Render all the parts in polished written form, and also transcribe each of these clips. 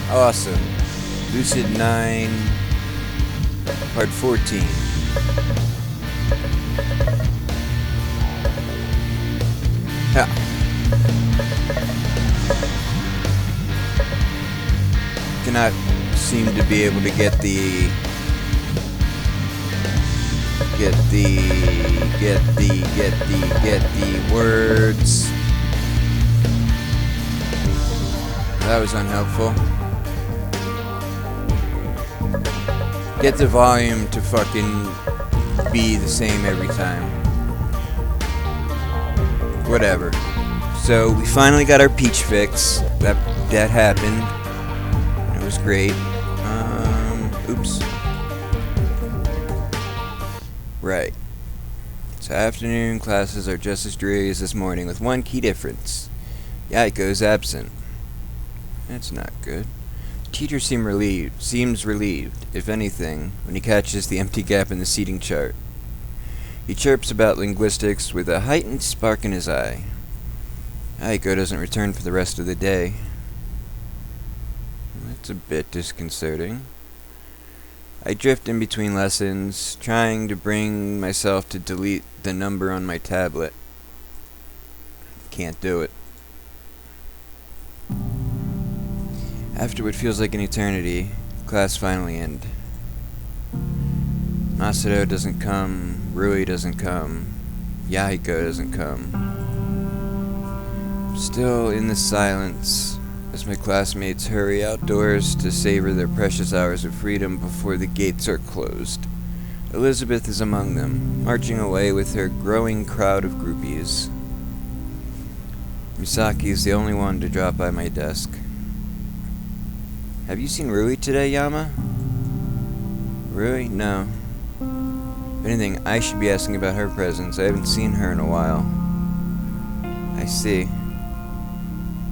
Awesome. Lucid9, part 14. Ha. Cannot seem to be able to get the words. That was unhelpful. Get the volume to fucking be the same every time. Whatever. So we finally got our peach fix. That happened. It was great. Oops. Right. So afternoon classes are just as dreary as this morning, with one key difference. Yaiko's absent. That's not good. The teacher seems relieved, if anything, when he catches the empty gap in the seating chart. He chirps about linguistics with a heightened spark in his eye. Yaiko doesn't return for the rest of the day. That's a bit disconcerting. I drift in between lessons, trying to bring myself to delete the number on my tablet. Can't do it. After what feels like an eternity, class finally ends. Masato doesn't come, Rui doesn't come, Yaiko doesn't come. Still in the silence, as my classmates hurry outdoors to savor their precious hours of freedom before the gates are closed. Elizabeth is among them, marching away with her growing crowd of groupies. Misaki is the only one to drop by my desk. Have you seen Rui today, Yama? Rui? No. If anything, I should be asking about her presence. I haven't seen her in a while. I see.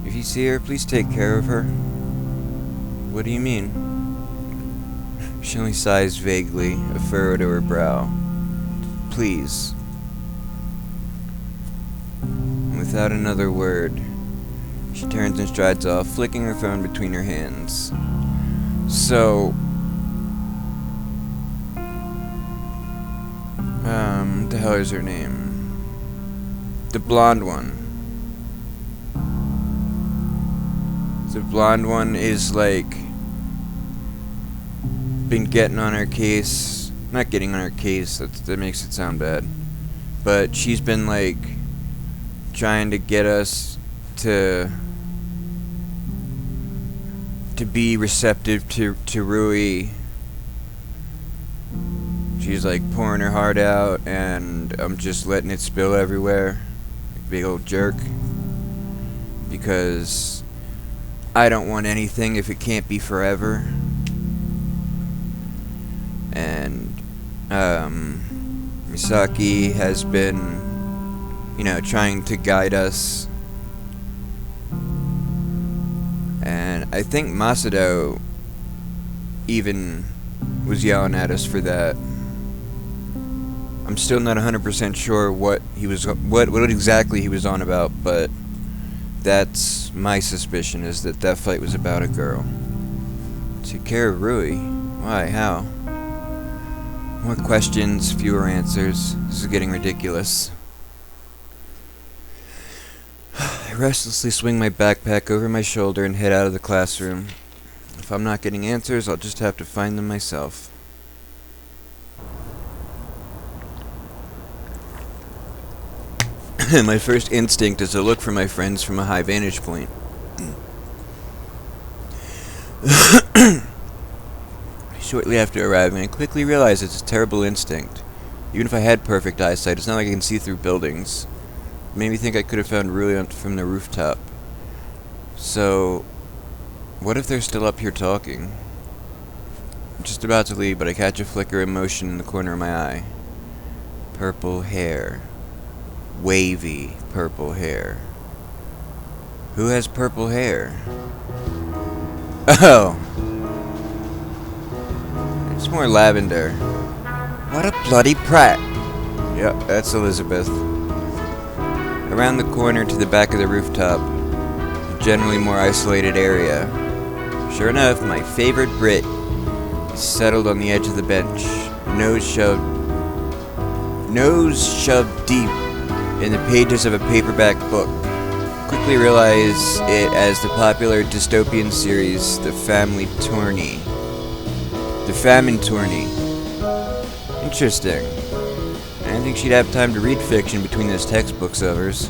If you see her, please take care of her. What do you mean? She only sighs vaguely, a furrow to her brow. Please. And without another word, she turns and strides off, flicking her phone between her hands. So, what the hell is her name? The blonde one. The blonde one is like been getting on our case. Not getting on our case, that makes it sound bad. But she's been like trying to get us to be receptive to Rui. She's like pouring her heart out, and I'm just letting it spill everywhere. Like a big old jerk. Because I don't want anything if it can't be forever. And Misaki has been, trying to guide us. And I think Masato even was yelling at us for that. I'm still not 100% sure what exactly he was on about, but that's my suspicion, is that fight was about a girl. Take care of Rui? Why? How? More questions, fewer answers. This is getting ridiculous. I restlessly swing my backpack over my shoulder and head out of the classroom. If I'm not getting answers, I'll just have to find them myself. My first instinct is to look for my friends from a high vantage point. Shortly after arriving, I quickly realize it's a terrible instinct. Even if I had perfect eyesight, it's not like I can see through buildings. It made me think I could have found Rui from the rooftop. So, what if they're still up here talking? I'm just about to leave, but I catch a flicker of emotion in the corner of my eye. Purple hair. Wavy purple hair. Who has purple hair? Oh! It's more lavender. What a bloody prat! Yep, that's Elizabeth. Around the corner to the back of the rooftop, a generally more isolated area, Sure enough, my favorite Brit is settled on the edge of the bench, nose shoved deep in the pages of a paperback book. Quickly realize it as the popular dystopian series, The Famine Tourney. Interesting. I didn't think she'd have time to read fiction between those textbooks of hers.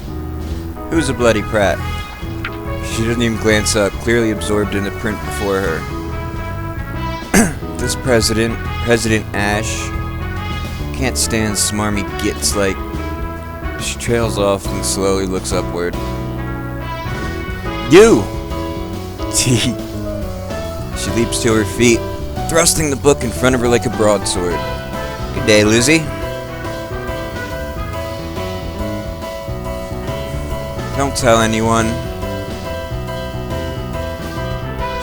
Who's a bloody prat? She doesn't even glance up, clearly absorbed in the print before her. This President Ash, can't stand smarmy gits like... She trails off and slowly looks upward. You! She leaps to her feet, thrusting the book in front of her like a broadsword. Good day, Lizzie. Don't tell anyone.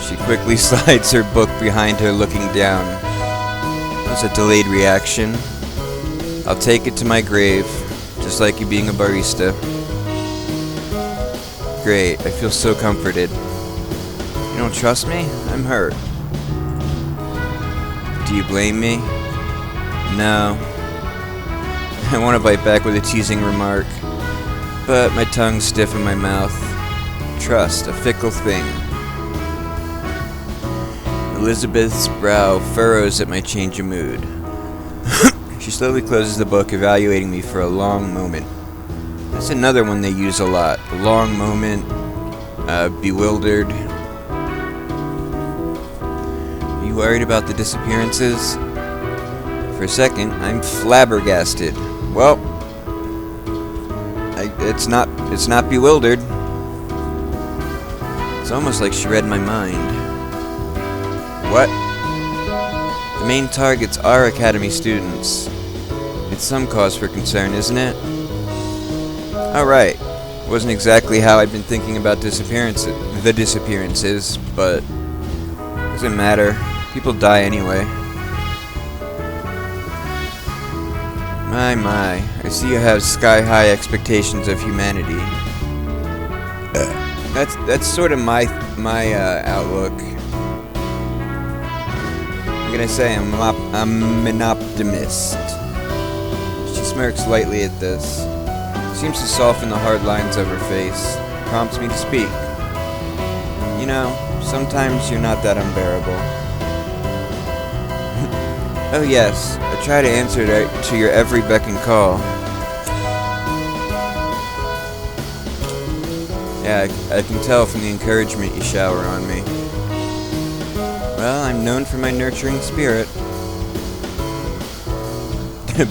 She quickly slides her book behind her, looking down. That was a delayed reaction. I'll take it to my grave, just like you being a barista. Great, I feel so comforted. You don't trust me? I'm hurt. Do you blame me? No. I want to bite back with a teasing remark, but my tongue's stiff in my mouth. Trust, a fickle thing. Elizabeth's brow furrows at my change of mood. She slowly closes the book, evaluating me for a long moment. That's another one they use a lot. A long moment, bewildered. Are you worried about the disappearances? For a second, I'm flabbergasted. Well, it's not bewildered. It's almost like she read my mind. What? The main targets are Academy students. It's some cause for concern, isn't it? Alright. Wasn't exactly how I'd been thinking about the disappearances, but doesn't matter. People die anyway. My, I see you have sky-high expectations of humanity. That's sort of my outlook. What can I say? I'm an optimist. She smirks lightly at this. Seems to soften the hard lines of her face. Prompts me to speak. You know, sometimes you're not that unbearable. Oh yes, I try to answer to your every beck and call. Yeah, I can tell from the encouragement you shower on me. Well, I'm known for my nurturing spirit.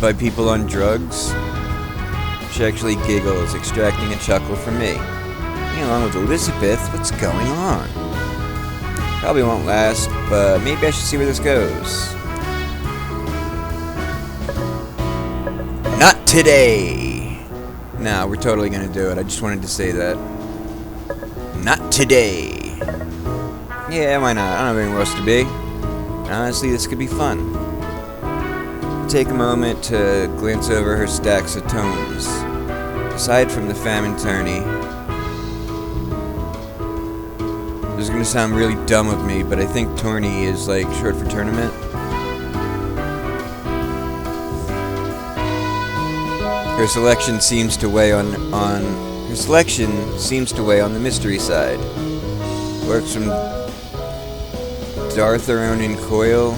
By people on drugs? She actually giggles, extracting a chuckle from me. Being along with Elizabeth, what's going on? Probably won't last, but maybe I should see where this goes. Not today! Nah, we're totally gonna do it. I just wanted to say that. Not today! Yeah, why not? I don't have anywhere else to be. Honestly, this could be fun. Take a moment to glance over her stacks of tomes. Aside from the Famine Tourney, this is gonna sound really dumb of me, but I think tourney is like short for tournament. Her selection seems to weigh on the mystery side. Works from Darther Onan Coyle,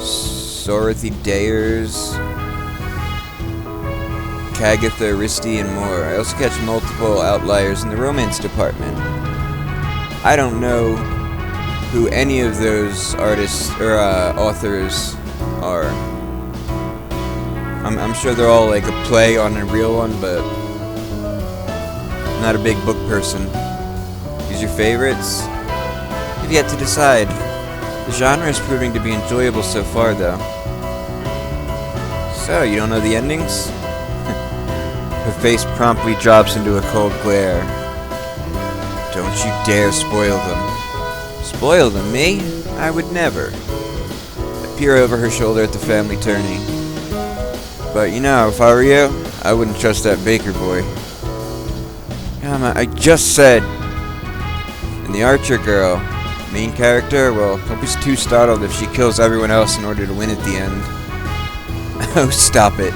Sorothy Dayers, Kagatha Aristi, and more. I also catch multiple outliers in the romance department. I don't know who any of those artists or authors are. I'm sure they're all like a play on a real one, but I'm not a big book person. These are your favorites? You've yet to decide. The genre is proving to be enjoyable so far, though. So, you don't know the endings? Her face promptly drops into a cold glare. Don't you dare spoil them. Spoil them, me? I would never. I peer over her shoulder at the family tourney. But you know, if I were you, I wouldn't trust that baker boy. I just said. And the Archer girl, Main character? Well, don't be too startled if she kills everyone else in order to win at the end. Oh, stop it.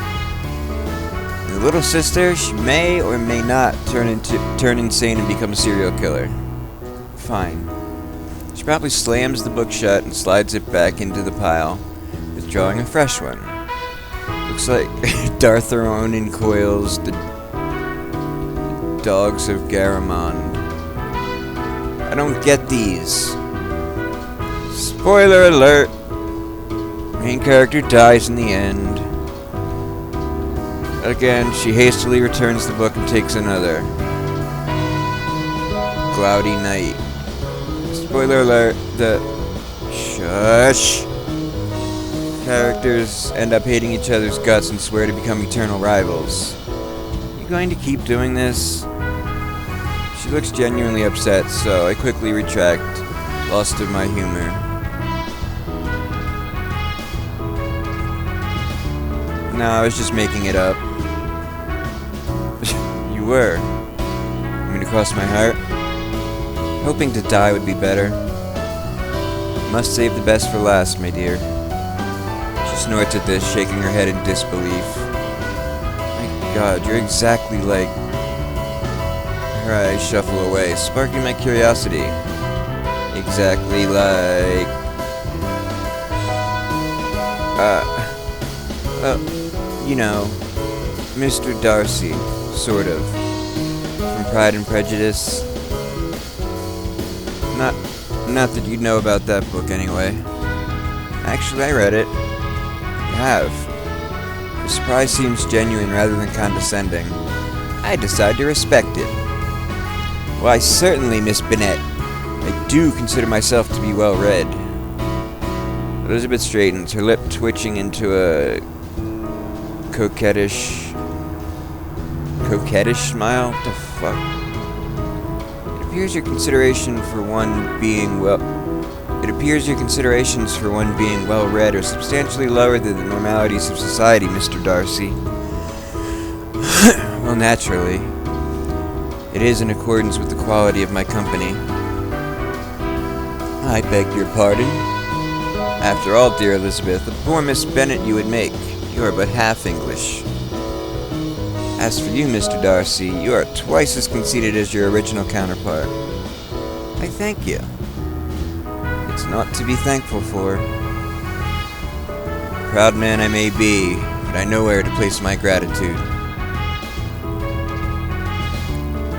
The little sister, she may or may not turn insane and become a serial killer. Fine. She probably slams the book shut and slides it back into the pile, withdrawing a fresh one. Looks like Dartheron encoils the dogs of Garamond. I don't get these. Spoiler alert! Main character dies in the end. Again, she hastily returns the book and takes another. Cloudy night. Spoiler alert, the... Shush! Characters end up hating each other's guts and swear to become eternal rivals. You going to keep doing this? She looks genuinely upset, so I quickly retract, lost of my humor. No, I was just making it up. You were. I mean, across my heart. Hoping to die would be better. Must save the best for last, my dear. She snorts at this, shaking her head in disbelief. My God, you're exactly like... Her eyes shuffle away, sparking my curiosity. Exactly like... you know, Mr. Darcy, sort of. From Pride and Prejudice. Not that you'd know about that book anyway. Actually, I read it. You have. The surprise seems genuine rather than condescending. I decide to respect it. Why, certainly, Miss Bennet. I do consider myself to be well-read. Elizabeth straightens, her lip twitching into a coquettish smile? What the fuck? It appears your considerations for one being well-read are substantially lower than the normalities of society, Mr. Darcy. Well, naturally. It is in accordance with the quality of my company. I beg your pardon? After all, dear Elizabeth, the poor Miss Bennet you would make. You are but half English. As for you, Mr. Darcy, you are twice as conceited as your original counterpart. I thank you. It's not to be thankful for. Proud man I may be, but I know where to place my gratitude.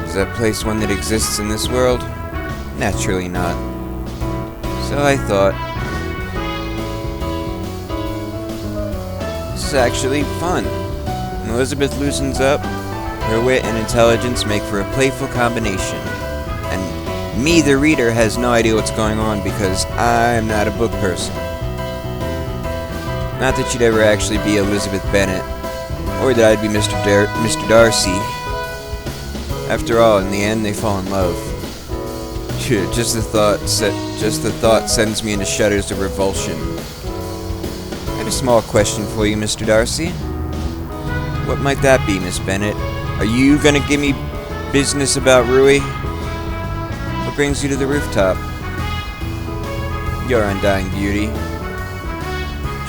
Is that place one that exists in this world? Naturally not. So I thought. This is actually fun. When Elizabeth loosens up, her wit and intelligence make for a playful combination. And me, the reader, has no idea what's going on because I'm not a book person. Not that she'd ever actually be Elizabeth Bennet, or that I'd be Mr. Darcy. After all, in the end, they fall in love. Just the thought sends me into shudders of revulsion. I have a small question for you, Mr. Darcy. What might that be, Miss Bennet? Are you gonna give me business about Rui? What brings you to the rooftop? Your undying beauty.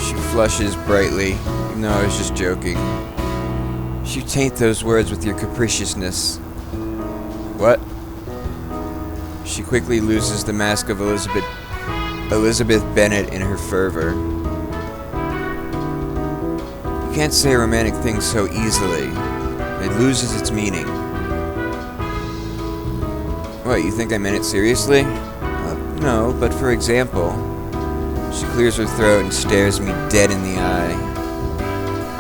She flushes brightly, even though I was just joking. You taint those words with your capriciousness. What? She quickly loses the mask of Elizabeth Bennet in her fervor. You can't say romantic things so easily. It loses its meaning. What, you think I meant it seriously? No, but for example... She clears her throat and stares me dead in the eye.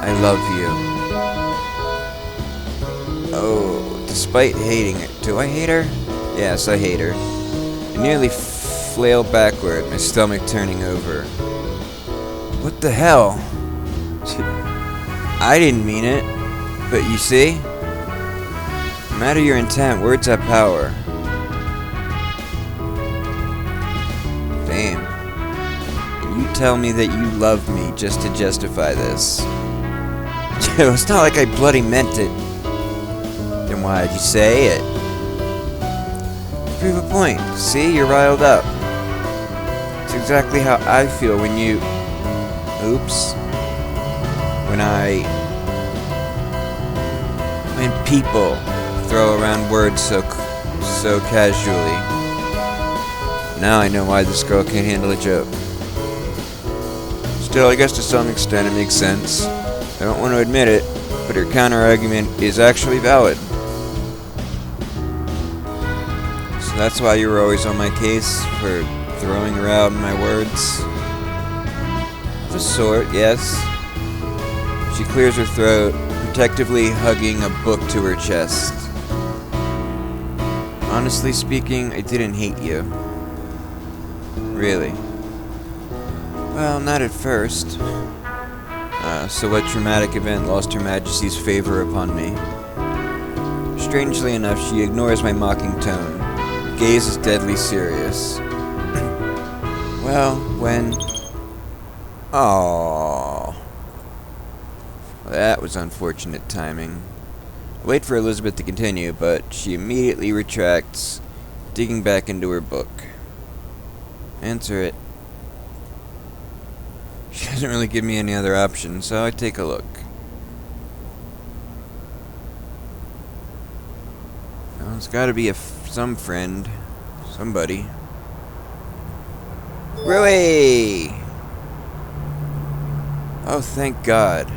I love you. Oh, despite hating her... Do I hate her? Yes, I hate her. I nearly flail backward, my stomach turning over. What the hell? I didn't mean it. But you see? No matter your intent, words have power. Damn. And you tell me that you love me just to justify this. It's not like I bloody meant it. Then why'd you say it? To prove a point. See, you're riled up. It's exactly how I feel when you... Oops. When people throw around words so casually. Now I know why this girl can't handle a joke. Still, I guess to some extent it makes sense. I don't want to admit it, but her counter-argument is actually valid. So that's why you were always on my case, for throwing around my words? Of a sort, yes. She clears her throat, protectively hugging a book to her chest. Honestly speaking, I didn't hate you. Really. Well, not at first. So what traumatic event lost Her Majesty's favor upon me? Strangely enough, she ignores my mocking tone. Her gaze is deadly serious. Well, when... Aww. Well, that was unfortunate timing. I wait for Elizabeth to continue, but she immediately retracts, digging back into her book. Answer it. She doesn't really give me any other option, so I take a look. Well, it's gotta be some friend. Somebody. Rui! Oh, thank God.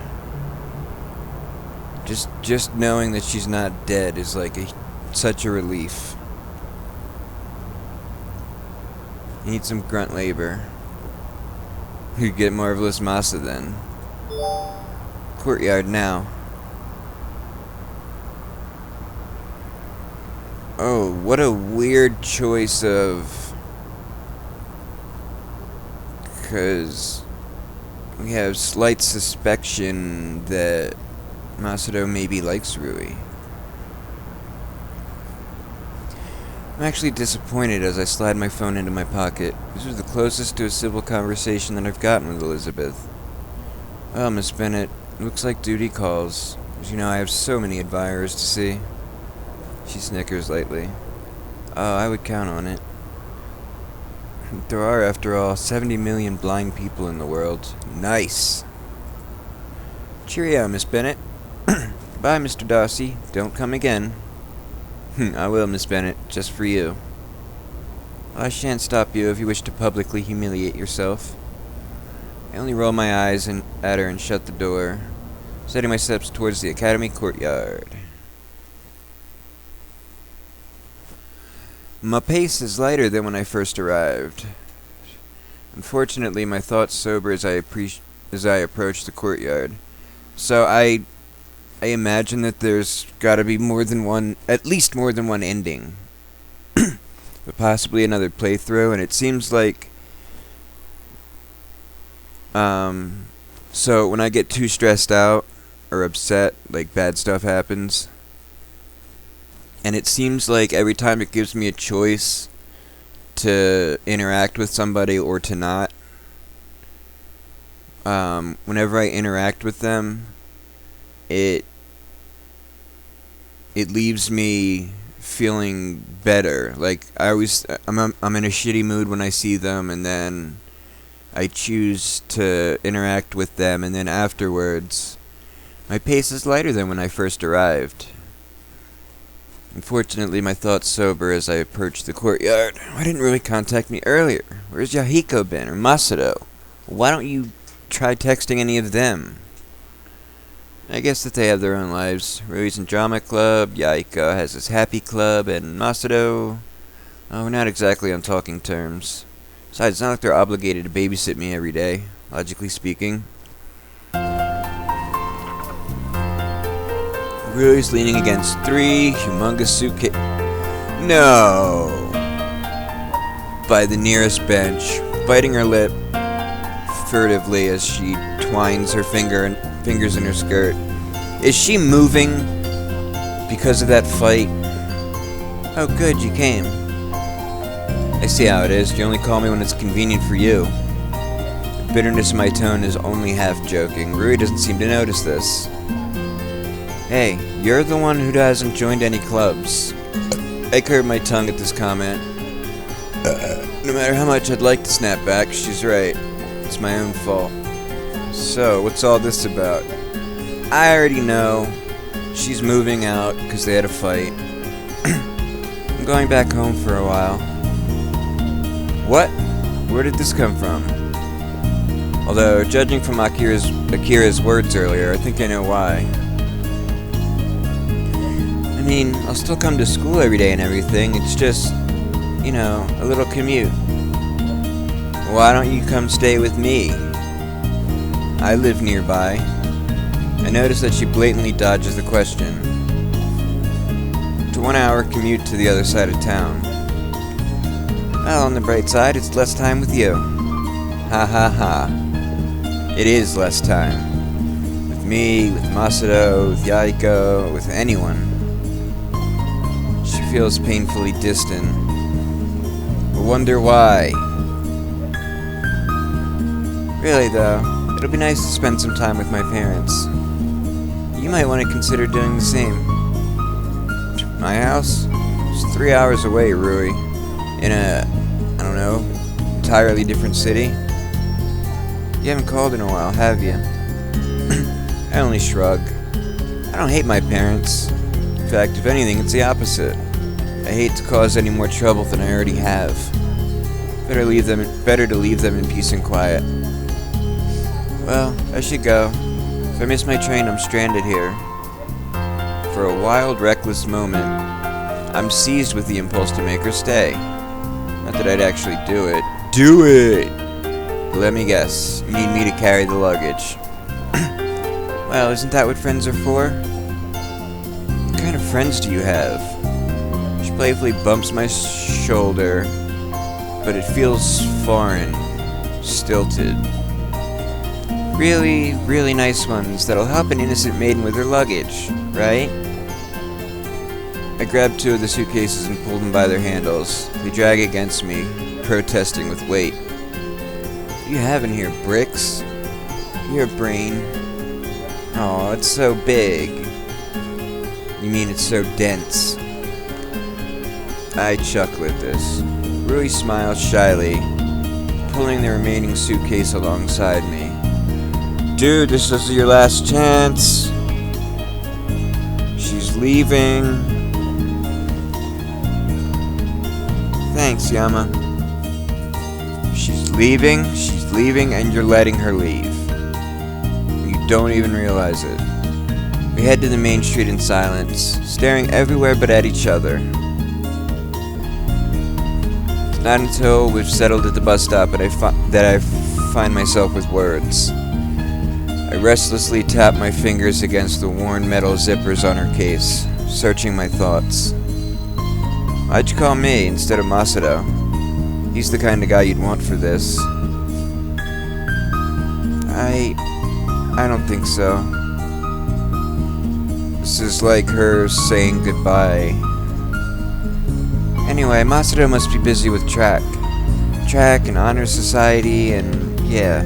Just knowing that she's not dead is like such a relief. Need some grunt labor. You'd get marvelous masa then. Courtyard now. Oh, what a weird choice of... Because we have slight suspicion that Masato maybe likes Rui. I'm actually disappointed as I slide my phone into my pocket. This was the closest to a civil conversation that I've gotten with Elizabeth. Oh, Miss Bennet, looks like duty calls. As you know, I have so many admirers to see. She snickers lightly. Oh, I would count on it. There are, after all, 70 million blind people in the world. Nice! Cheerio, Miss Bennet. Bye, Mr. Darcy. Don't come again. I will, Miss Bennet, just for you. I shan't stop you if you wish to publicly humiliate yourself. I only roll my eyes at her and shut the door, setting my steps towards the academy courtyard. My pace is lighter than when I first arrived. Unfortunately, my thoughts sober as I approach the courtyard. So I imagine that there's gotta be at least more than one ending. But possibly another playthrough, and it seems like... So when I get too stressed out, or upset, like bad stuff happens, and it seems like every time it gives me a choice to interact with somebody or to not, whenever I interact with them, it leaves me feeling better. Like I'm in a shitty mood when I see them, and then I choose to interact with them, and then afterwards my pace is lighter than when I first arrived. Unfortunately, my thoughts sober as I approach the courtyard. Why didn't Rui contact me earlier? Where's Yahiko been, or Masato? Why don't you try texting any of them? I guess that they have their own lives. Rui's in drama club, Yahiko has his happy club, and Masato... Oh, we're not exactly on talking terms. Besides, it's not like they're obligated to babysit me every day, logically speaking. Rui's leaning against 3 humongous suitcases. No! By the nearest bench, biting her lip furtively as she twines her fingers in her skirt. Is she moving because of that fight? Oh good, you came. I see how it is. You only call me when it's convenient for you. The bitterness in my tone is only half joking. Rui doesn't seem to notice this. Hey, you're the one who hasn't joined any clubs. I curved my tongue at this comment. No matter how much I'd like to snap back, she's right. It's my own fault. So, what's all this about? I already know. She's moving out because they had a fight. I'm going back home for a while. What? Where did this come from? Although, judging from Akira's words earlier, I think I know why. I mean, I'll still come to school every day and everything. It's just, you know, a little commute. Why don't you come stay with me? I live nearby. I notice that she blatantly dodges the question. It's a 1-hour commute to the other side of town. Well, on the bright side, it's less time with you. Ha ha ha. It is less time. With me, with Masato, with Yaiko, with anyone. She feels painfully distant. I wonder why. Really though, it'll be nice to spend some time with my parents. You might want to consider doing the same. My house? It's 3 hours away, Rui. In a, I don't know, entirely different city. You haven't called in a while, have you? I only shrug. I don't hate my parents. In fact, if anything, it's the opposite. I hate to cause any more trouble than I already have. Better to leave them in peace and quiet. Well, I should go. If I miss my train, I'm stranded here. For a wild, reckless moment, I'm seized with the impulse to make her stay. Not that I'd actually do it. Do it! Let me guess, you need me to carry the luggage. Well, isn't that what friends are for? What kind of friends do you have? She playfully bumps my shoulder, but it feels foreign, stilted. Really, really nice ones that'll help an innocent maiden with her luggage, right? I grab 2 of the suitcases and pull them by their handles. They drag against me, protesting with weight. What do you have in here, bricks? Your brain. Oh, it's so big. You mean it's so dense? I chuckle at this. Rui smiles shyly, pulling the remaining suitcase alongside me. Dude, this is your last chance. She's leaving. Thanks, Yama. She's leaving, and you're letting her leave. You don't even realize it. We head to the main street in silence, staring everywhere but at each other. It's not until we've settled at the bus stop that I find myself with words. I restlessly tap my fingers against the worn metal zippers on her case, searching my thoughts. Why'd you call me instead of Masato? He's the kind of guy you'd want for this. I don't think so. This is like her saying goodbye. Anyway, Masato must be busy with track and honor society, and yeah.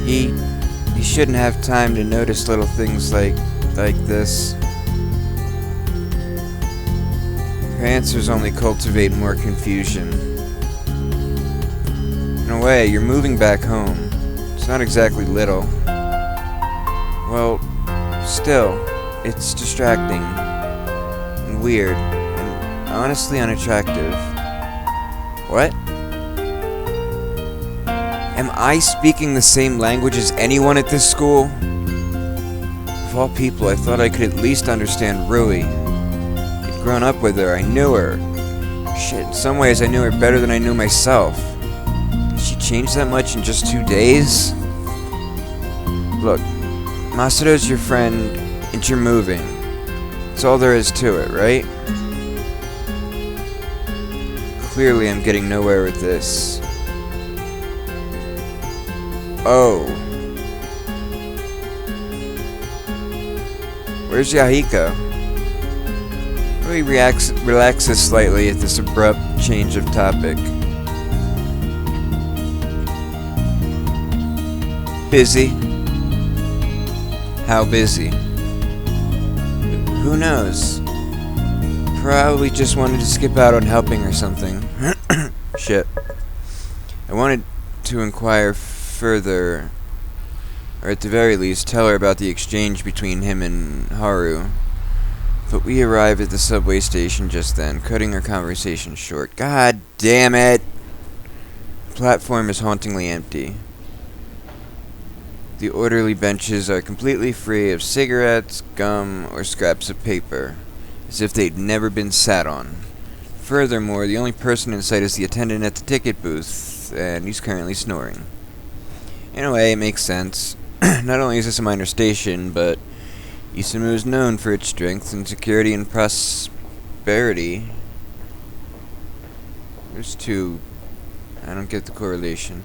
He shouldn't have time to notice little things like this. Her answers only cultivate more confusion. In a way, you're moving back home. It's not exactly little. Well, still, it's distracting and weird and honestly unattractive. What? Am I speaking the same language as anyone at this school? Of all people, I thought I could at least understand Rui. I'd grown up with her, I knew her. Shit, in some ways I knew her better than I knew myself. Did she change that much in just 2 days? Look, Masato's your friend, and you're moving. That's all there is to it, right? Clearly I'm getting nowhere with this. Oh. Where's Yahiko? Rui relaxes slightly at this abrupt change of topic. Busy? How busy? Who knows? Probably just wanted to skip out on helping or something. Shit. I wanted to inquire further, or at the very least, tell her about the exchange between him and Haru. But we arrived at the subway station just then, cutting our conversation short. God damn it! The platform is hauntingly empty. The orderly benches are completely free of cigarettes, gum, or scraps of paper, as if they'd never been sat on. Furthermore, the only person in sight is the attendant at the ticket booth, and he's currently snoring. In a way, it makes sense. Not only is this a minor station, but Isamu is known for its strength and security and prosperity. There's two. I don't get the correlation.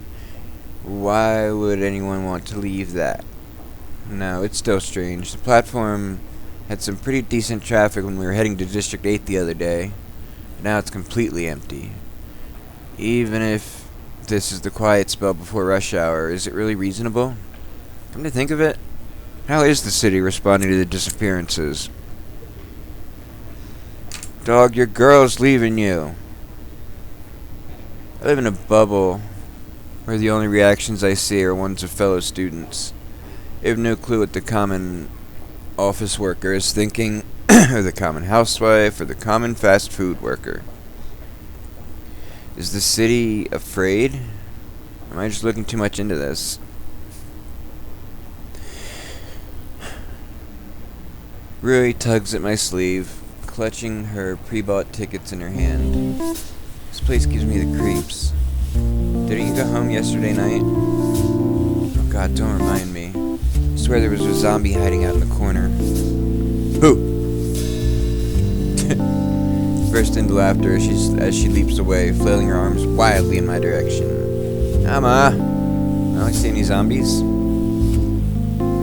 Why would anyone want to leave that? No, it's still strange. The platform had some pretty decent traffic when we were heading to District 8 the other day. Now it's completely empty. Even if this is the quiet spell before rush hour, is it really reasonable? Come to think of it, how is the city responding to the disappearances? Dog, your girl's leaving you. I live in a bubble where the only reactions I see are ones of fellow students. They have no clue what the common office worker is thinking, or the common housewife, or the common fast food worker. Is the city afraid? Am I just looking too much into this? Rui tugs at my sleeve, clutching her pre-bought tickets in her hand. This place gives me the creeps. Didn't you go home yesterday night? Oh god, don't remind me. I swear there was a zombie hiding out in the corner. Who? Burst into laughter as she leaps away, flailing her arms wildly in my direction. Ama! I don't see any zombies. I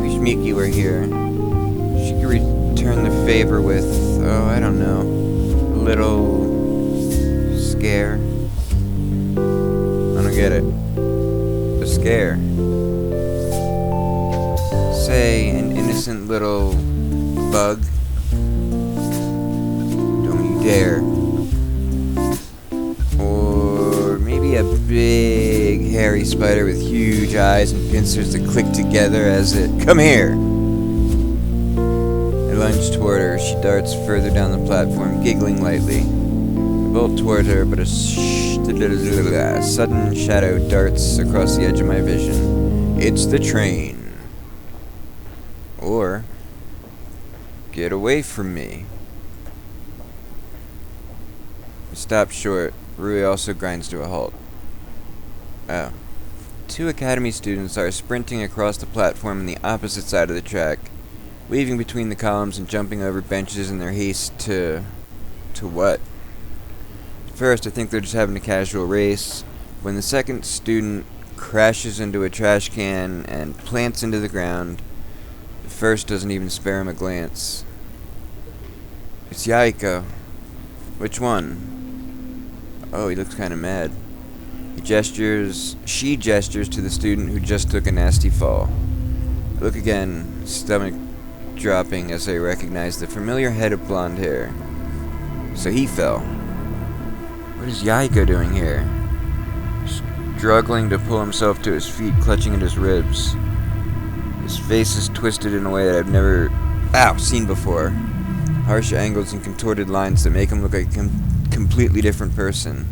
wish Miki were here. She could return the favor with, oh, I don't know, a little scare. I don't get it. A scare. Say, an innocent little bug. Don't you dare. Or maybe a big hairy spider with huge eyes and pincers that click together as it... Come here! I lunge toward her. She darts further down the platform, giggling lightly. I bolt toward her, but a sudden shadow darts across the edge of my vision. It's the train. Or, get away from me. I stop short. Rui also grinds to a halt. Oh. Two academy students are sprinting across the platform on the opposite side of the track, weaving between the columns and jumping over benches in their haste to what? First, I think they're just having a casual race, when the second student crashes into a trash can and plants into the ground. The first doesn't even spare him a glance. It's Yaiko. Which one? Oh, he looks kind of mad. She gestures to the student who just took a nasty fall. I look again, stomach dropping as I recognize the familiar head of blonde hair. So he fell. What is Yaiko doing here? Struggling to pull himself to his feet, clutching at his ribs. His face is twisted in a way that I've never seen before. Harsh angles and contorted lines that make him look like a completely different person.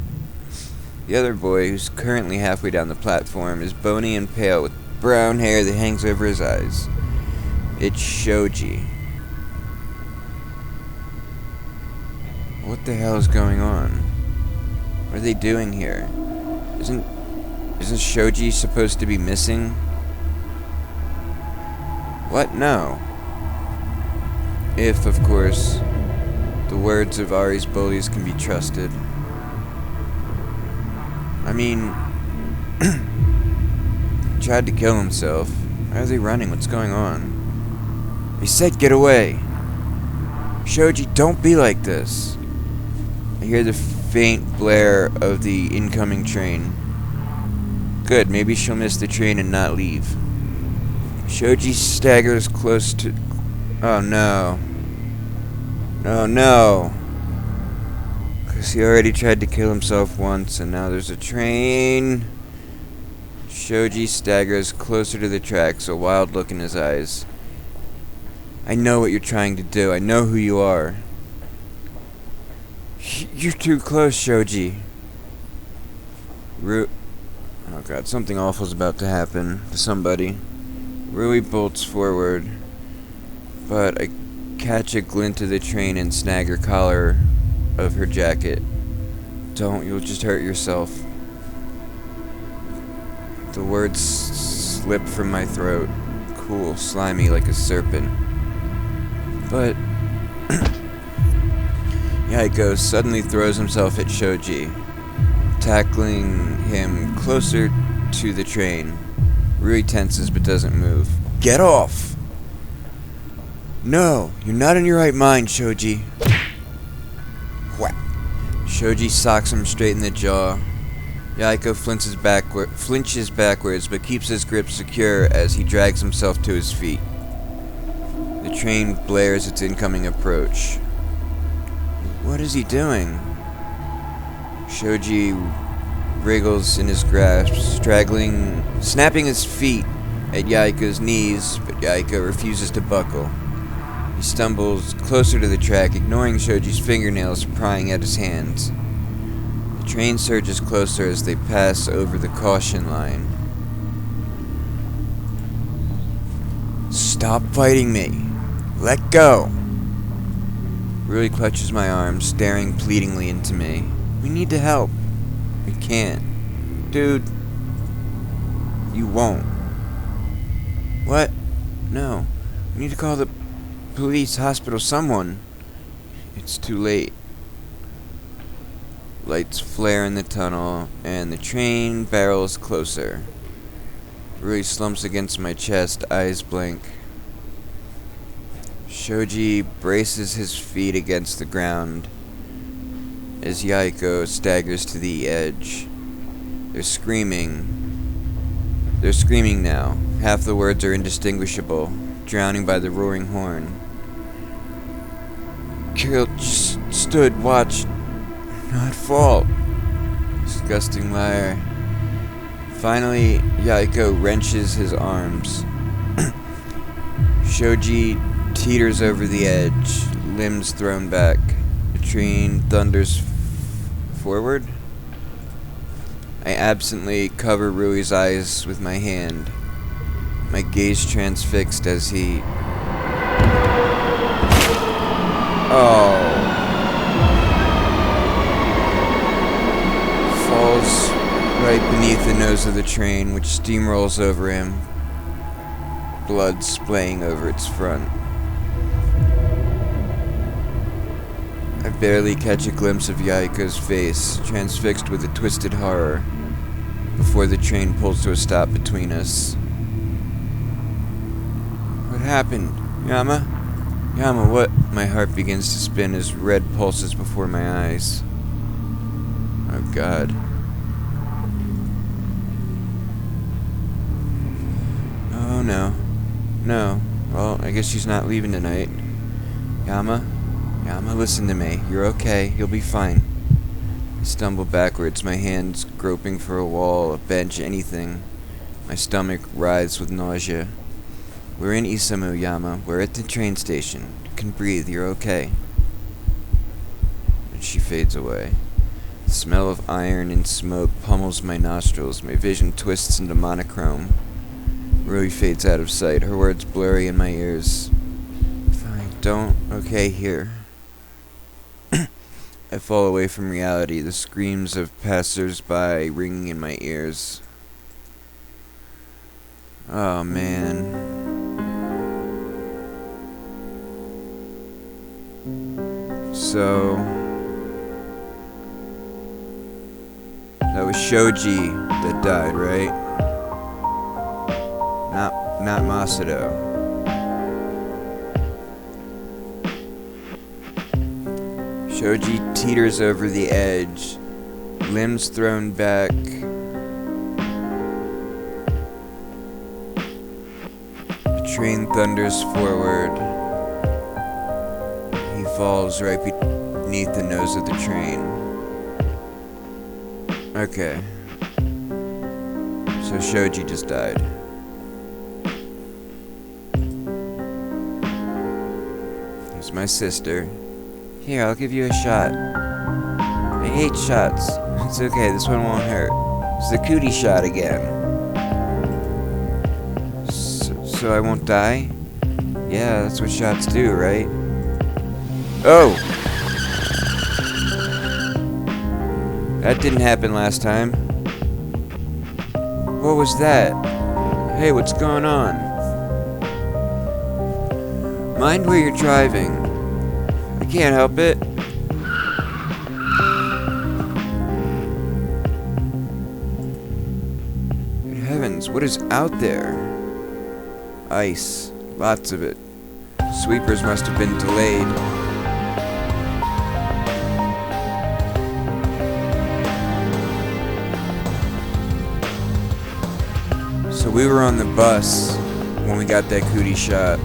The other boy, who's currently halfway down the platform, is bony and pale with brown hair that hangs over his eyes. It's Shoji. What the hell is going on? What are they doing here? Isn't Shoji supposed to be missing? What? No. If, of course, the words of Ari's bullies can be trusted. I mean, he tried to kill himself. Why are they running? What's going on? They said get away. Shoji, don't be like this. I hear the faint blare of the incoming train. Good, maybe she'll miss the train and not leave. Shoji staggers close to... Oh no. Oh no. 'Cause he already tried to kill himself once, and now there's a train. Shoji staggers closer to the tracks, a wild look in his eyes. I know what you're trying to do. I know who you are. You're too close, Shoji. Oh god, something awful's about to happen to somebody. Rui bolts forward, but I catch a glint of the train and snag her collar of her jacket. Don't, you'll just hurt yourself. The words slip from my throat, cool, slimy like a serpent. But Yaiko suddenly throws himself at Shoji, tackling him closer to the train. Rui tenses but doesn't move. Get off! No, you're not in your right mind, Shoji. Whack. Shoji socks him straight in the jaw. Yaiko flinches backwards but keeps his grip secure as he drags himself to his feet. The train blares its incoming approach. What is he doing? Shoji wriggles in his grasp, snapping his feet at Yaiko's knees, but Yaiko refuses to buckle. He stumbles closer to the track, ignoring Shoji's fingernails prying at his hands. The train surges closer as they pass over the caution line. Stop fighting me! Let go! Rui clutches my arm, staring pleadingly into me. We need to help. We can't. Dude. You won't. What? No. We need to call the police, hospital, someone. It's too late. Lights flare in the tunnel, and the train barrels closer. Rui slumps against my chest, eyes blank. Shoji braces his feet against the ground as Yaiko staggers to the edge. They're screaming. They're screaming now. Half the words are indistinguishable, drowning by the roaring horn. Kirill just stood, watched, not fall. Disgusting liar. Finally, Yaiko wrenches his arms. Shoji teeters over the edge, limbs thrown back. The train thunders forward. I absently cover Rui's eyes with my hand, my gaze transfixed as he... falls right beneath the nose of the train, which steamrolls over him, blood splaying over its front. I barely catch a glimpse of Yaiko's face, transfixed with a twisted horror, before the train pulls to a stop between us. What happened? Yama? Yama, what? My heart begins to spin as red pulses before my eyes. Oh god. Oh no. No. Well, I guess she's not leaving tonight. Yama? Yama, listen to me. You're okay. You'll be fine. I stumble backwards, my hands groping for a wall, a bench, anything. My stomach writhes with nausea. We're in Isamu, Yama. We're at the train station. You can breathe. You're okay. And she fades away. The smell of iron and smoke pummels my nostrils. My vision twists into monochrome. Rui fades out of sight, her words blurry in my ears. Fine, don't. Okay, here. I fall away from reality, the screams of passers-by ringing in my ears. Oh, man. So... that was Shoji that died, right? Not Masato. Shoji teeters over the edge, limbs thrown back. The train thunders forward. He falls right beneath the nose of the train. Okay. So Shoji just died. Here's my sister. Here, I'll give you a shot. I hate shots. It's okay, this one won't hurt. It's the cootie shot again. So I won't die? Yeah, that's what shots do, right? Oh! That didn't happen last time. What was that? Hey, what's going on? Mind where you're driving. I can't help it. Good heavens, what is out there? Ice. Lots of it. Sweepers must have been delayed. So we were on the bus when we got that cootie shot,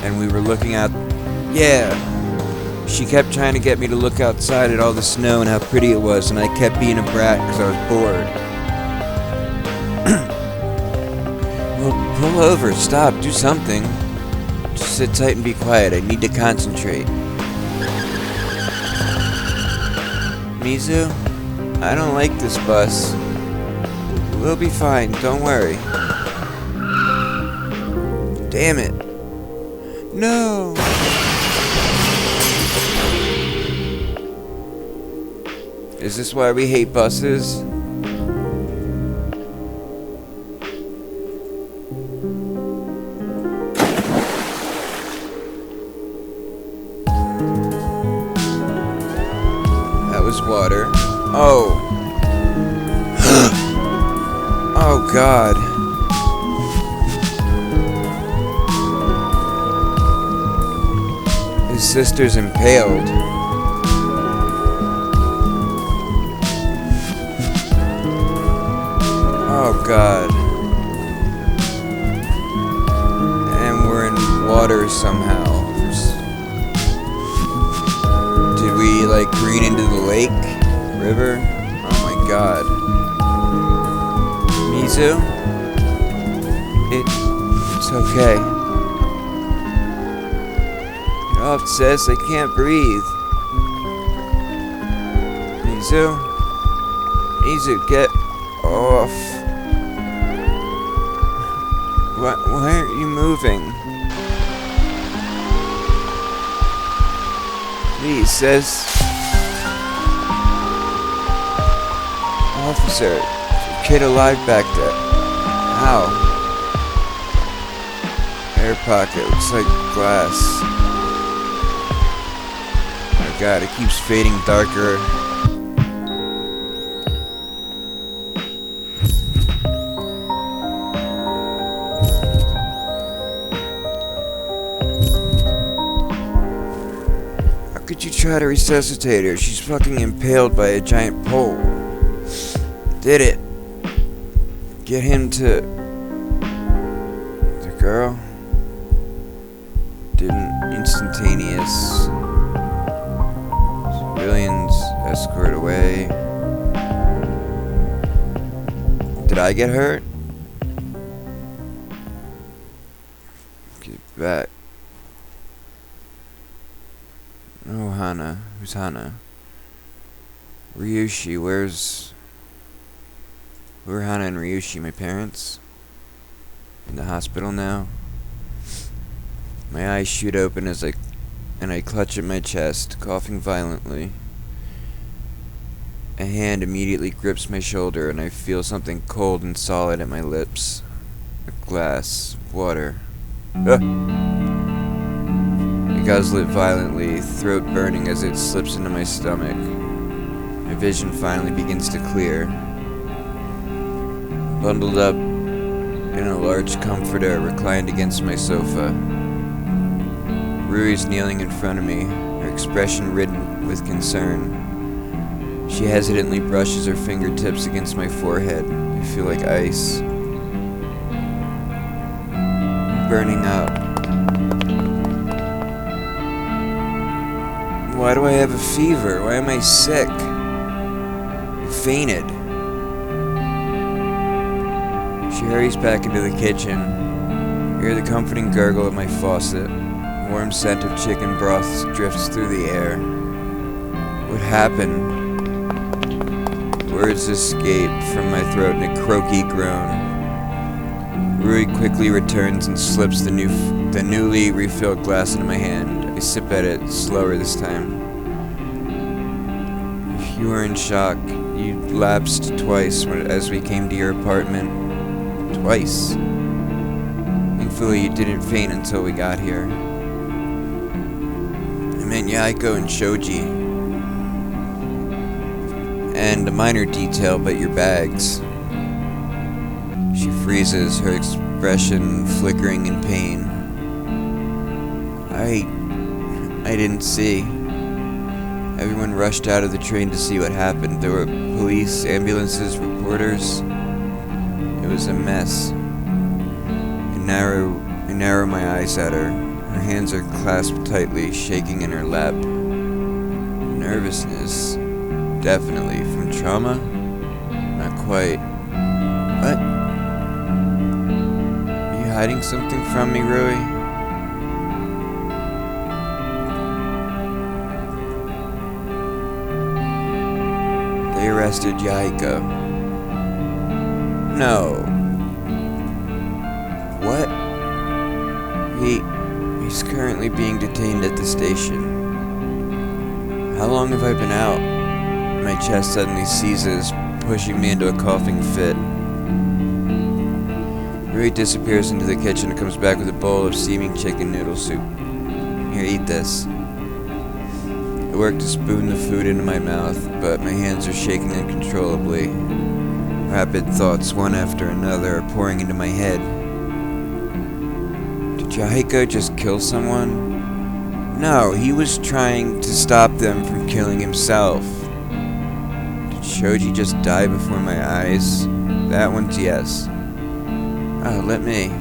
and we were looking out. Yeah! She kept trying to get me to look outside at all the snow and how pretty it was, and I kept being a brat because I was bored. Well, pull over, stop, do something. Just sit tight and be quiet, I need to concentrate. Mizu, I don't like this bus. We'll be fine, don't worry. Damn it. No! Is this why we hate buses? That was water. Oh. Oh God. His sister's impaled. Oh God. And we're in water somehow. Did we like careen into the lake? River? Oh my God. Mizu? It's okay. You're all obsessed, I can't breathe. Mizu? Mizu, get off. Why aren't you moving? Please, says... Officer, kid alive back there. How? Air pocket, looks like glass. Oh God, it keeps fading darker. How could you try to resuscitate her? She's fucking impaled by a giant pole. Did it. Get him to... The girl? Didn't. Instantaneous. Civilians escort away. Did I get hurt? Get back. Oh, Hana. Who's Hana? Ryushi, where's... Where are Hana and Ryushi, my parents? In the hospital now? My eyes shoot open as I clutch at my chest, coughing violently. A hand immediately grips my shoulder and I feel something cold and solid at my lips. A glass of water. I guzzle it violently, throat burning as it slips into my stomach. My vision finally begins to clear. Bundled up in a large comforter reclined against my sofa. Rui's kneeling in front of me, her expression ridden with concern. She hesitantly brushes her fingertips against my forehead. I feel like ice. I'm burning up. Why do I have a fever? Why am I sick? I fainted. She hurries back into the kitchen. I hear the comforting gurgle of my faucet. A warm scent of chicken broth drifts through the air. What happened? Words escape from my throat in a croaky groan. Rui quickly returns and slips the newly refilled glass into my hand. I sip at it, slower this time. You were in shock. You lapsed twice as we came to your apartment. Twice. Thankfully, you didn't faint until we got here. I meant Yaiko and Shoji. And a minor detail, but your bags. She freezes, her expression flickering in pain. I didn't see. Everyone rushed out of the train to see what happened. There were police, ambulances, reporters. It was a mess. I narrow my eyes at her. Her hands are clasped tightly, shaking in her lap. Nervousness. Definitely. From trauma? Not quite. What? Are you hiding something from me, Rui? They arrested Yaiko. No. What? He's currently being detained at the station. How long have I been out? My chest suddenly seizes, pushing me into a coughing fit. Rui disappears into the kitchen and comes back with a bowl of steaming chicken noodle soup. Here, eat this. I work to spoon the food into my mouth, but my hands are shaking uncontrollably. Rapid thoughts, one after another, are pouring into my head. Did Yaiko just kill someone? No, he was trying to stop them from killing himself. Did Shoji just die before my eyes? That one's yes. Oh, let me.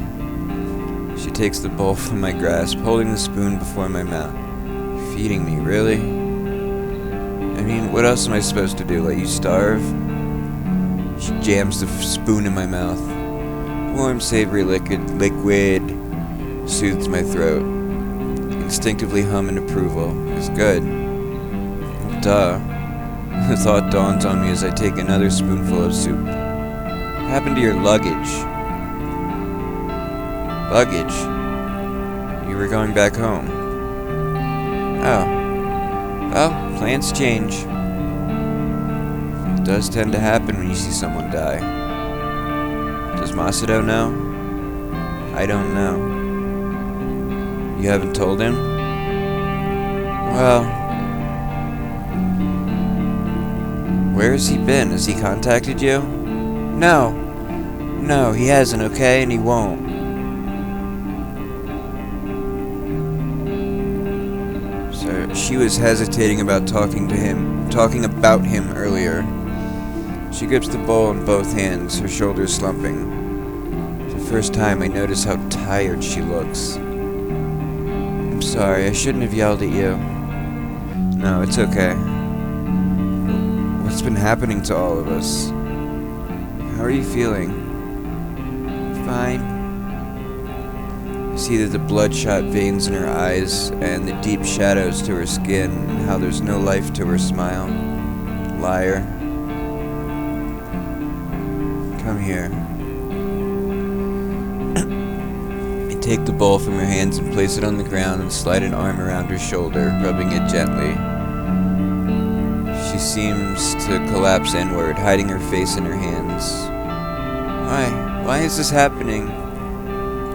She takes the bowl from my grasp, holding the spoon before my mouth. Feeding me, really? I mean, what else am I supposed to do? Let you starve? She jams the spoon in my mouth. Warm, savory liquid soothes my throat. Instinctively hum in approval. It's good. Duh. The thought dawns on me as I take another spoonful of soup. What happened to your luggage? Luggage? You were going back home. Oh. Well, plans change. It does tend to happen when you see someone die. Does Masato know? I don't know. You haven't told him? Well... Where has he been? Has he contacted you? No. No, he hasn't, okay? And he won't. So, she was hesitating about talking about him earlier. She grips the bowl in both hands, her shoulders slumping. For the first time, I notice how tired she looks. I'm sorry, I shouldn't have yelled at you. No, it's okay. What's been happening to all of us? How are you feeling? Fine. I see that the bloodshot veins in her eyes and the deep shadows to her skin, and how there's no life to her smile. Liar. Come here. I take the bowl from her hands and place it on the ground and slide an arm around her shoulder, rubbing it gently. She seems to collapse inward, hiding her face in her hands. Why? Why is this happening?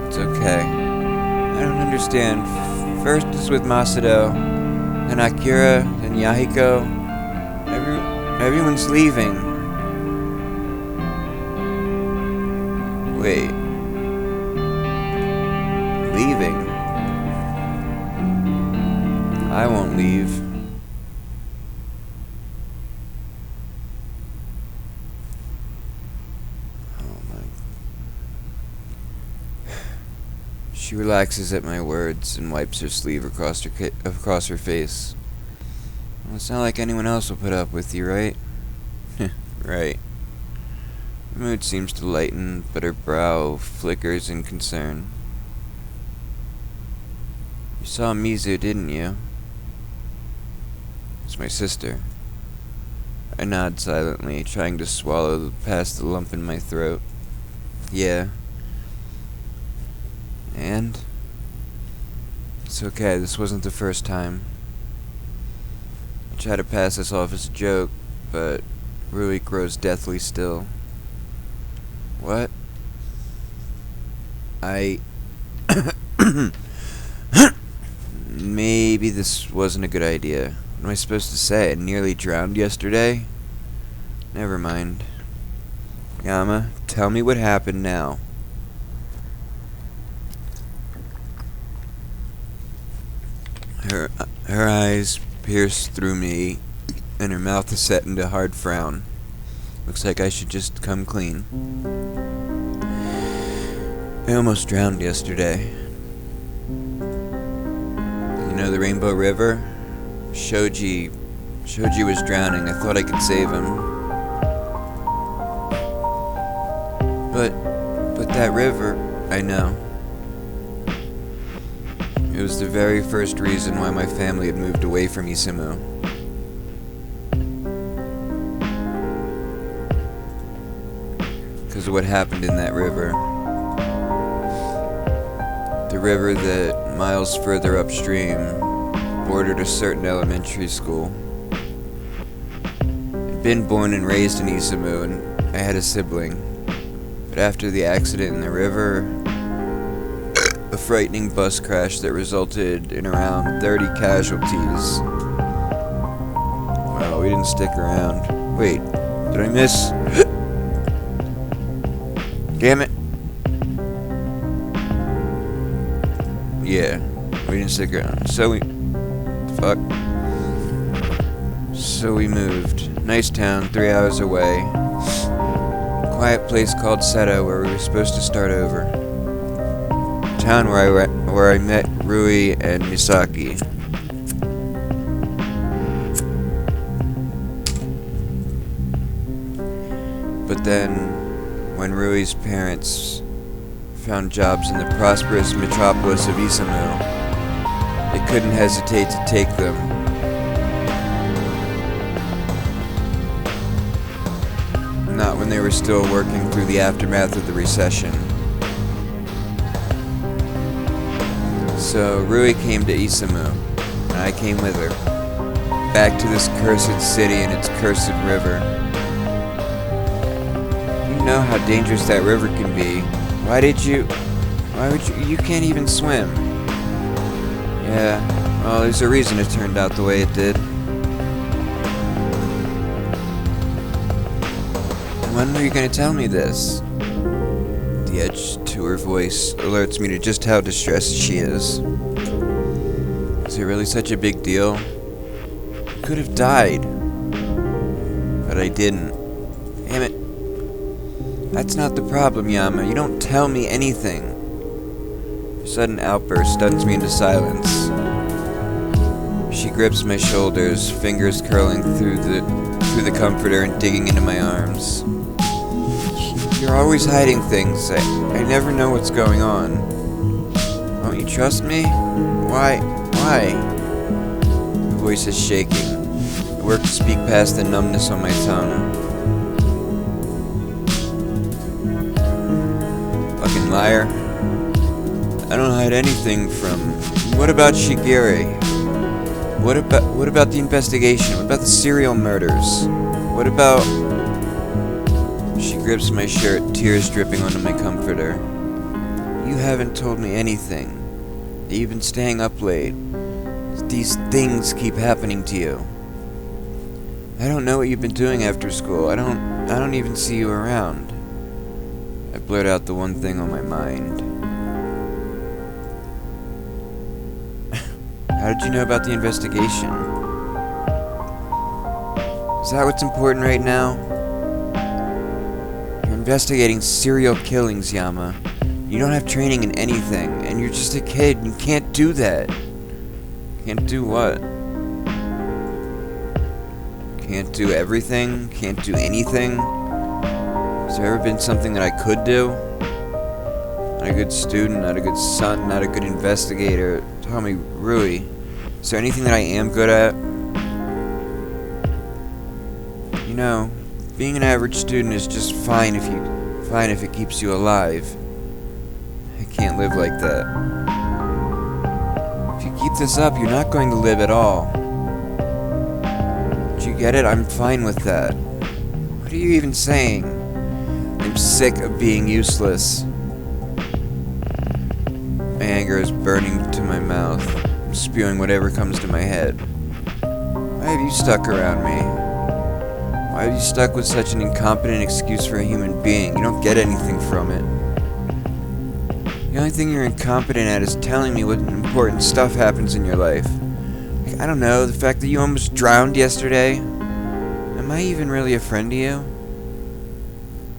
It's okay. I don't understand. First it's with Masato, then Akira, then Yahiko. Everyone's leaving. Wait. Leaving? I won't leave. She relaxes at my words and wipes her sleeve across her face. Well, it's not like anyone else will put up with you, right? Right. Her mood seems to lighten, but her brow flickers in concern. You saw Mizu, didn't you? It's my sister. I nod silently, trying to swallow past the lump in my throat. Yeah. And? It's okay, this wasn't the first time. I try to pass this off as a joke, but Rui grows deathly still. What? Maybe this wasn't a good idea. What am I supposed to say? I nearly drowned yesterday? Never mind. Yama, tell me what happened now. Her eyes pierce through me, and her mouth is set into a hard frown. Looks like I should just come clean. I almost drowned yesterday. You know the Rainbow River? Shoji was drowning. I thought I could save him. But that river, I know. It was the very first reason why my family had moved away from Isamu. Because of what happened in that river. The river that, miles further upstream, bordered a certain elementary school. I'd been born and raised in Isamu, and I had a sibling. But after the accident in the river, a frightening bus crash that resulted in around 30 casualties. Well, we didn't stick around. Wait, did I miss? Damn it. Yeah, we didn't stick around. So we moved. Nice town, 3 hours away. Quiet place called Seto where we were supposed to start over. Town where I met Rui and Misaki. But then, when Rui's parents found jobs in the prosperous metropolis of Isamu, they couldn't hesitate to take them. Not when they were still working through the aftermath of the recession. So Rui came to Isamu, and I came with her. Back to this cursed city and its cursed river. You know how dangerous that river can be. Why would you can't even swim. Yeah, well, there's a reason it turned out the way it did. When were you gonna tell me this? The edge to her voice alerts me to just how distressed she is. Is it really such a big deal? I could have died. But I didn't. Damn it. That's not the problem, Yama. You don't tell me anything. Her sudden outburst stuns me into silence. She grips my shoulders, fingers curling through the comforter and digging into my arms. You're always hiding things. I never know what's going on. Don't you trust me? Why? My voice is shaking. I work to speak past the numbness on my tongue. Fucking liar. I don't hide anything from... What about Shigure? What about the investigation? What about the serial murders? What about... She grips my shirt, tears dripping onto my comforter. You haven't told me anything. You've been staying up late. These things keep happening to you. I don't know what you've been doing after school. I don't even see you around. I blurt out the one thing on my mind. How did you know about the investigation? Is that what's important right now? You're investigating serial killings, Yama. You don't have training in anything, and you're just a kid. You can't do that. Can't do what? Can't do everything? Can't do anything? Has there ever been something that I could do? Not a good student, not a good son, not a good investigator. Tell me, Rui, is there anything that I am good at? You know, being an average student is just fine if it keeps you alive. I can't live like that. If you keep this up, you're not going to live at all. Do you get it? I'm fine with that. What are you even saying? I'm sick of being useless. My anger is burning to my mouth. I'm spewing whatever comes to my head. Why have you stuck around me? Why have you stuck with such an incompetent excuse for a human being? You don't get anything from it. The only thing you're incompetent at is telling me what important stuff happens in your life. Like, I don't know, the fact that you almost drowned yesterday. Am I even really a friend to you?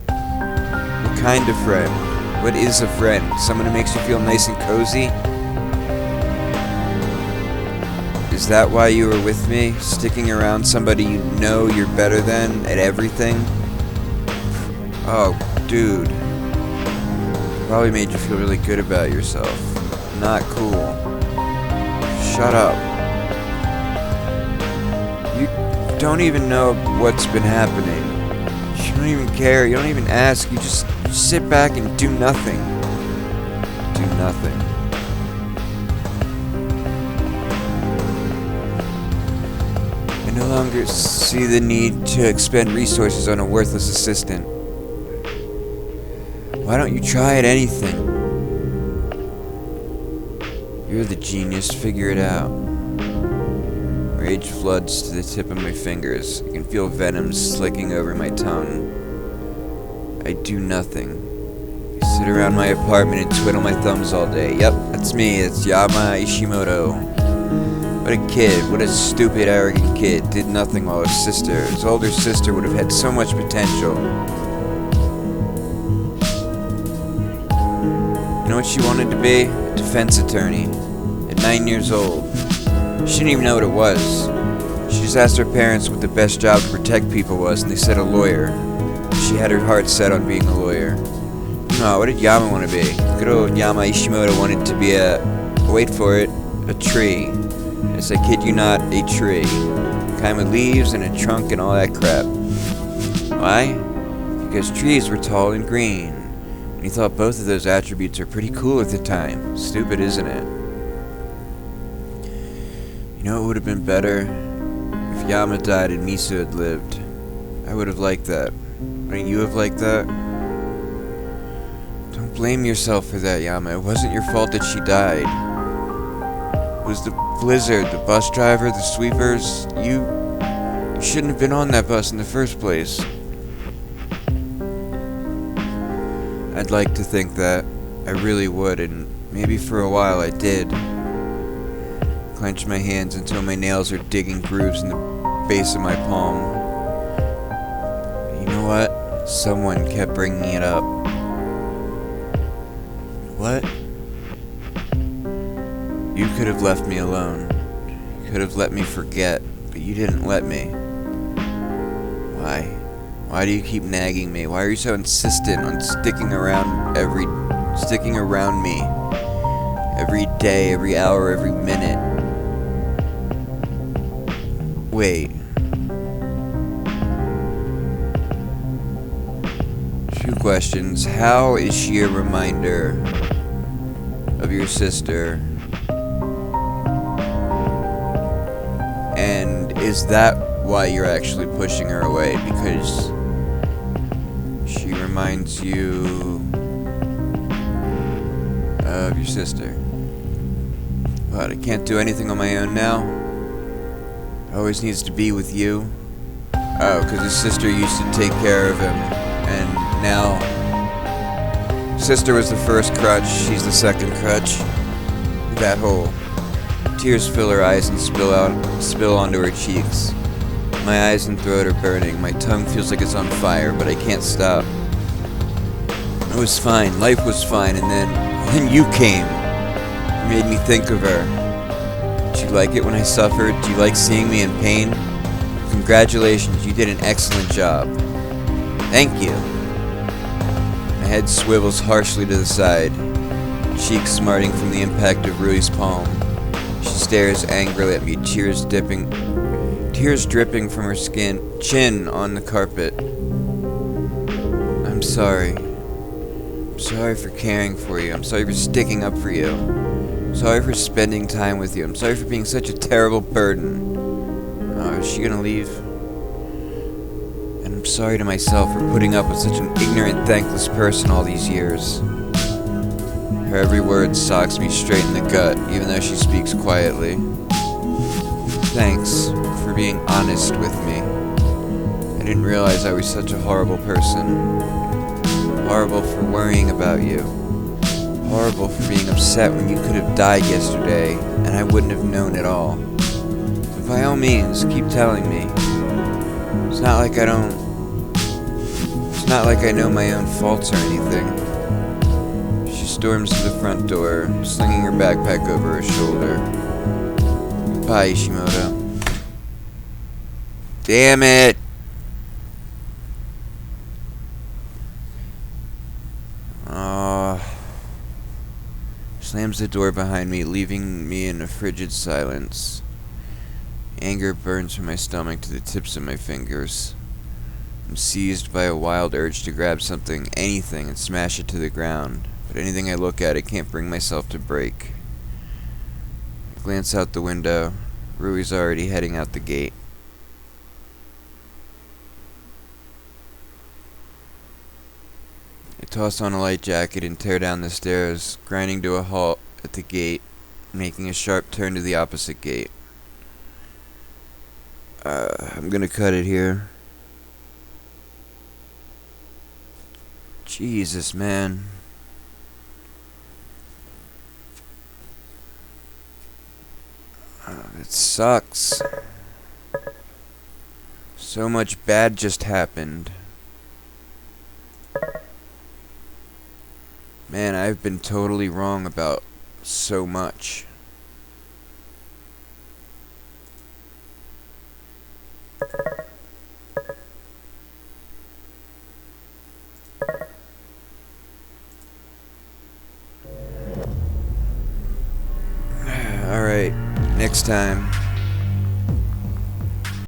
What kind of friend? What is a friend? Someone who makes you feel nice and cozy? Is that why you were with me? Sticking around somebody you know you're better than at everything? Oh, dude. Probably made you feel really good about yourself. Not cool. Shut up. You don't even know what's been happening. You don't even care. You don't even ask. You just sit back and do nothing. Do nothing. I no longer see the need to expend resources on a worthless assistant. Why don't you try at anything? You're the genius. Figure it out. Rage floods to the tip of my fingers. I can feel venom slicking over my tongue. I do nothing. I sit around my apartment and twiddle my thumbs all day. Yep, that's me. It's Yama Ishimoto. What a kid. What a stupid, arrogant kid. Did nothing while his older sister would have had so much potential. You know what she wanted to be? A defense attorney. At 9 years old. She didn't even know what it was. She just asked her parents what the best job to protect people was, and they said a lawyer. She had her heart set on being a lawyer. No, what did Yama want to be? Good old Yama Ishimoto wanted to be wait for it, a tree. Yes, I kid you not, a tree. Kind with leaves and a trunk and all that crap. Why? Because trees were tall and green. And he thought both of those attributes are pretty cool at the time. Stupid, isn't it? You know what would have been better? If Yama died and Misu had lived. I would have liked that. Wouldn't you have liked that? Don't blame yourself for that, Yama. It wasn't your fault that she died. It was the blizzard, the bus driver, the sweepers. You shouldn't have been on that bus in the first place. I'd like to think that I really would, and maybe for a while I did. Clench my hands until my nails are digging grooves in the base of my palm. You know what? Someone kept bringing it up. What? You could have left me alone. You could have let me forget, but you didn't let me. Why? Why do you keep nagging me? Why are you so insistent on sticking around me? Every day, every hour, every minute. Wait. Two questions. How is she a reminder of your sister? And is that why you're actually pushing her away? Because she reminds you of your sister. What, I can't do anything on my own now? Always needs to be with you? Oh, because his sister used to take care of him, and now sister was the first crutch, she's the second crutch. That hole. Tears fill her eyes and spill onto her cheeks. My eyes and throat are burning. My tongue feels like it's on fire, but I can't stop. It was fine. Life was fine, and then you came. You made me think of her. Do you like it when I suffered? Do you like seeing me in pain? From Congratulations, you did an excellent job. Thank you. My head swivels harshly to the side, cheeks smarting from the impact of Rui's palm. She stares angrily at me, tears dripping from her chin on the carpet. I'm sorry. I'm sorry for caring for you. I'm sorry for sticking up for you. I'm sorry for spending time with you. I'm sorry for being such a terrible burden. Oh, is she gonna leave? And I'm sorry to myself for putting up with such an ignorant, thankless person all these years. Her every word socks me straight in the gut, even though she speaks quietly. Thanks for being honest with me. I didn't realize I was such a horrible person. Horrible for worrying about you. Horrible for being upset when you could have died yesterday, and I wouldn't have known at all. So by all means, keep telling me. It's not like I know my own faults or anything. She storms to the front door, slinging her backpack over her shoulder. Goodbye, Ishimoto. Damn it! Slams the door behind me, leaving me in a frigid silence. Anger burns from my stomach to the tips of my fingers. I'm seized by a wild urge to grab something, anything, and smash it to the ground. But anything I look at, I can't bring myself to break. I glance out the window. Rui's already heading out the gate. I toss on a light jacket and tear down the stairs, grinding to a halt at the gate, making a sharp turn to the opposite gate. I'm gonna cut it here. Jesus, man. It sucks. So much bad just happened. Man, I've been totally wrong about so much. Alright, next time.